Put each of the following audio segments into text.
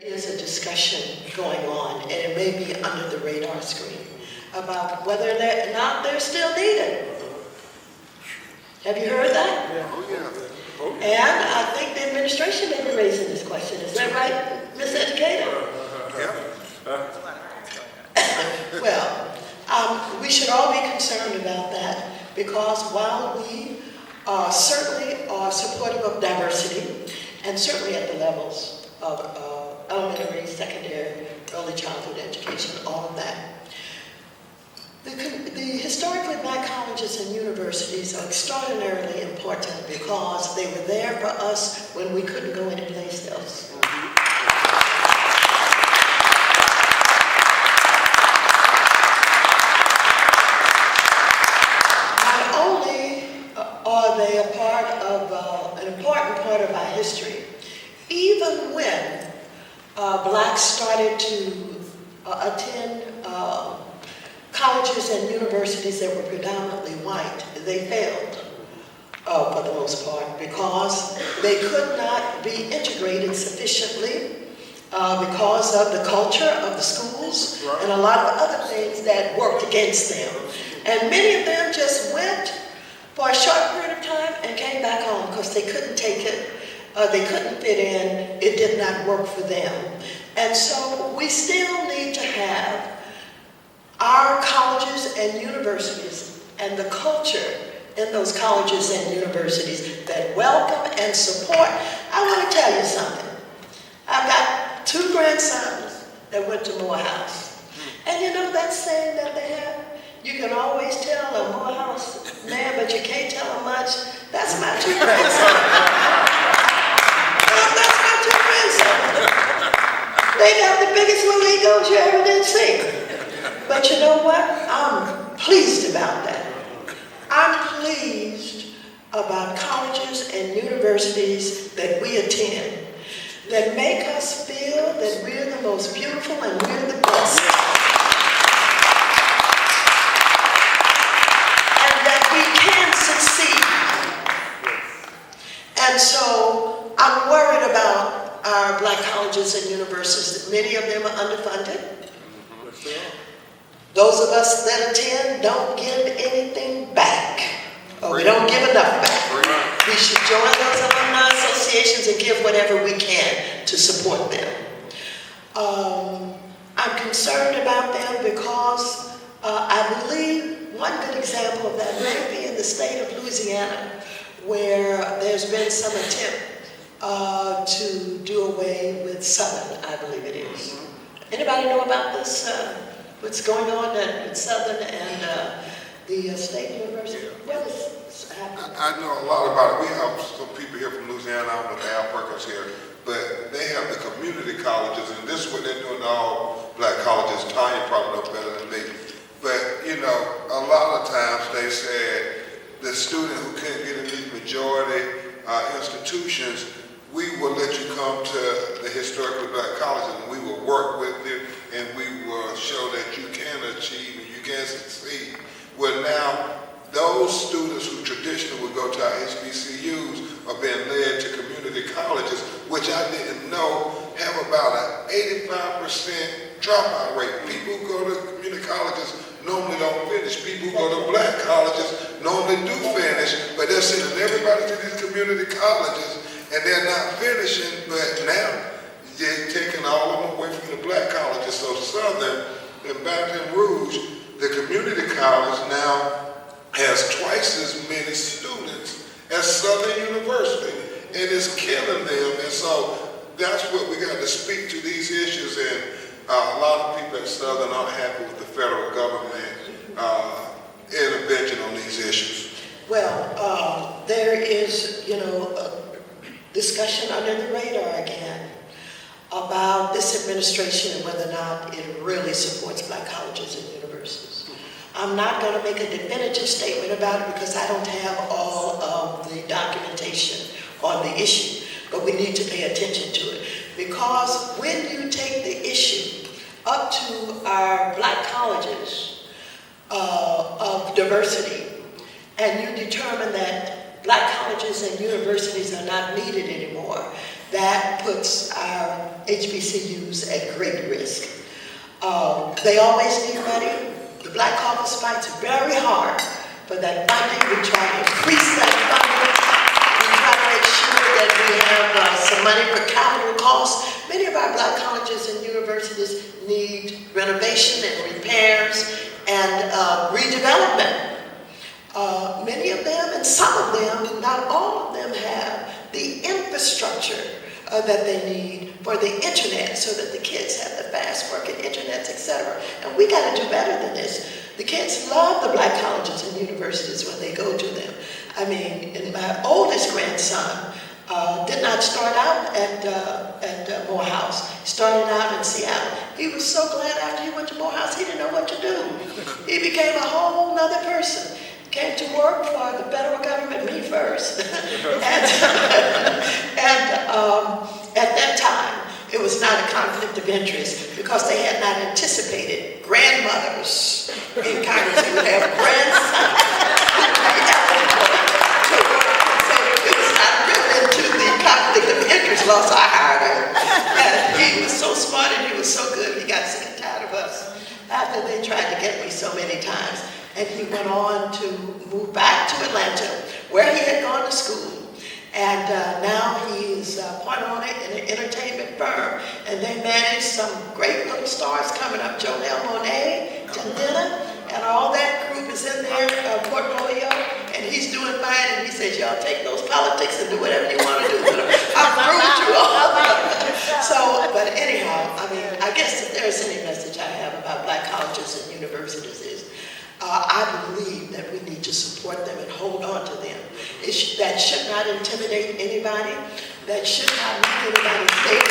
There's a discussion going on, and it may be under the radar screen, about whether or not they're still needed. Have you heard that? Yeah. Oh, yeah. And I think the administration may be raising this question. Is that right, Ms. Educator? Well, we should all be concerned about that, because while we certainly are supportive of diversity, and certainly at the levels of elementary, secondary, early childhood education, all of that, the historically black colleges and universities are extraordinarily important because they were there for us when we couldn't go anyplace else. Not only are they a part of, an important part of our history, even when blacks started to attend colleges and universities that were predominantly white, they failed for the most part because they could not be integrated sufficiently because of the culture of the schools and a lot of other things that worked against them. And many of them just went for a short period of time and came back home because they couldn't take it, they couldn't fit in, it did not work for them. And so we still need to have our colleges and universities and the culture in those colleges and universities that welcome and support. I want to tell you something. I've got 2 grandsons that went to Morehouse. And you know that saying that they have? You can always tell a Morehouse man, but you can't tell him much. That's my 2 grandsons. That's my 2 grandsons. They got the biggest little egos you ever did see. But you know what? I'm pleased about that. I'm pleased about colleges and universities that we attend that make us feel that we're the most beautiful and we're the best. And that we can succeed. And so I'm worried about our black colleges and universities. Many of them are underfunded. Those of us that attend don't give anything back. Or we don't give enough back. We should join those alumni associations and give whatever we can to support them. I'm concerned about them because I believe one good example of that may be in the state of Louisiana, where there's been some attempt to do away with Southern, I believe it is. Anybody know about this? What's going on at Southern and the State University? What is happening? I know a lot about it. We have some people here from Louisiana. I don't know if Al Perkins here, but they have the community colleges, and this is what they're doing to all black colleges. Tanya probably knows better than me. But, you know, a lot of times they said the student who can't get in these majority institutions, we will let you come to the historically black colleges, and we will work with you, and we will show that you can achieve and you can succeed. Well, now, those students who traditionally would go to our HBCUs are being led to community colleges, which I didn't know have about an 85% dropout rate. People who go to community colleges normally don't finish. People who go to black colleges normally do finish, but they're sending everybody to these community colleges, and they're not finishing, but now they're taking all of them away from the black colleges. So Southern and Baton Rouge, the community college now has twice as many students as Southern University, and it's killing them. And so that's what we got to speak to these issues. And a lot of people at Southern aren't happy with the federal government intervention on these issues. Well, there is, you know, a discussion under the radar again about this administration and whether or not it really supports black colleges and universities. I'm not going to make a definitive statement about it because I don't have all of the documentation on the issue, but we need to pay attention to it. Because when you take the issue up to our black colleges of diversity, and you determine that black colleges and universities are not needed anymore, that puts our HBCUs at great risk. They always need money. The Black Caucus fights very hard for that funding. We try to increase that funding. We try to make sure that we have some money for capital costs. Many of our Black colleges and universities need renovation and repairs and redevelopment. Many of them, and some of them, not all of them, have the infrastructure that they need for the internet so that the kids have the fast working internet, etc. And we got to do better than this. The kids love the Black colleges and universities when they go to them. I mean, and my oldest grandson did not start out at Morehouse. He started out in Seattle. He was so glad after he went to Morehouse, he didn't know what to do. He became a whole nother person. Came to work for the federal government, me first. At that time, it was not a conflict of interest because they had not anticipated grandmothers in Congress who would have grandsons who would be eligible to work. So it was not written into the conflict of interest law, so I hired him. And he was so smart and he was so good, he got sick and tired of us after they tried to get me so many times. And he went on to move back to Atlanta, where he had gone to school. And now he's a point owner in an entertainment firm. And they manage some great little stars coming up. Jonelle Monáe, Janetta, and all that group is in their portfolio. And he's doing fine. And he says, y'all take those politics and do whatever you want to do. I'm through with you all. So, but anyhow, I mean, I guess if there's any message I have about Black colleges and universities is, I believe that we need to support them and hold on to them. That should not intimidate anybody. That should not make anybody think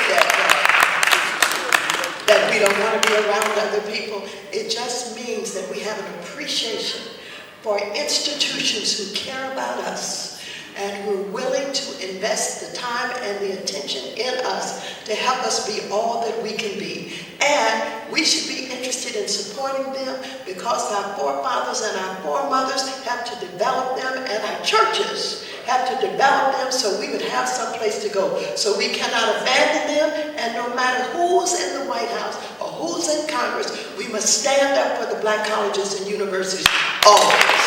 that we don't want to be around other people. It just means that we have an appreciation for institutions who care about us and who are willing to invest the time and the attention in us to help us be all that we can be. And we should be interested in supporting them because our forefathers and our foremothers have to develop them, and our churches have to develop them so we would have some place to go. So we cannot abandon them, and no matter who's in the White House or who's in Congress, we must stand up for the Black colleges and universities always.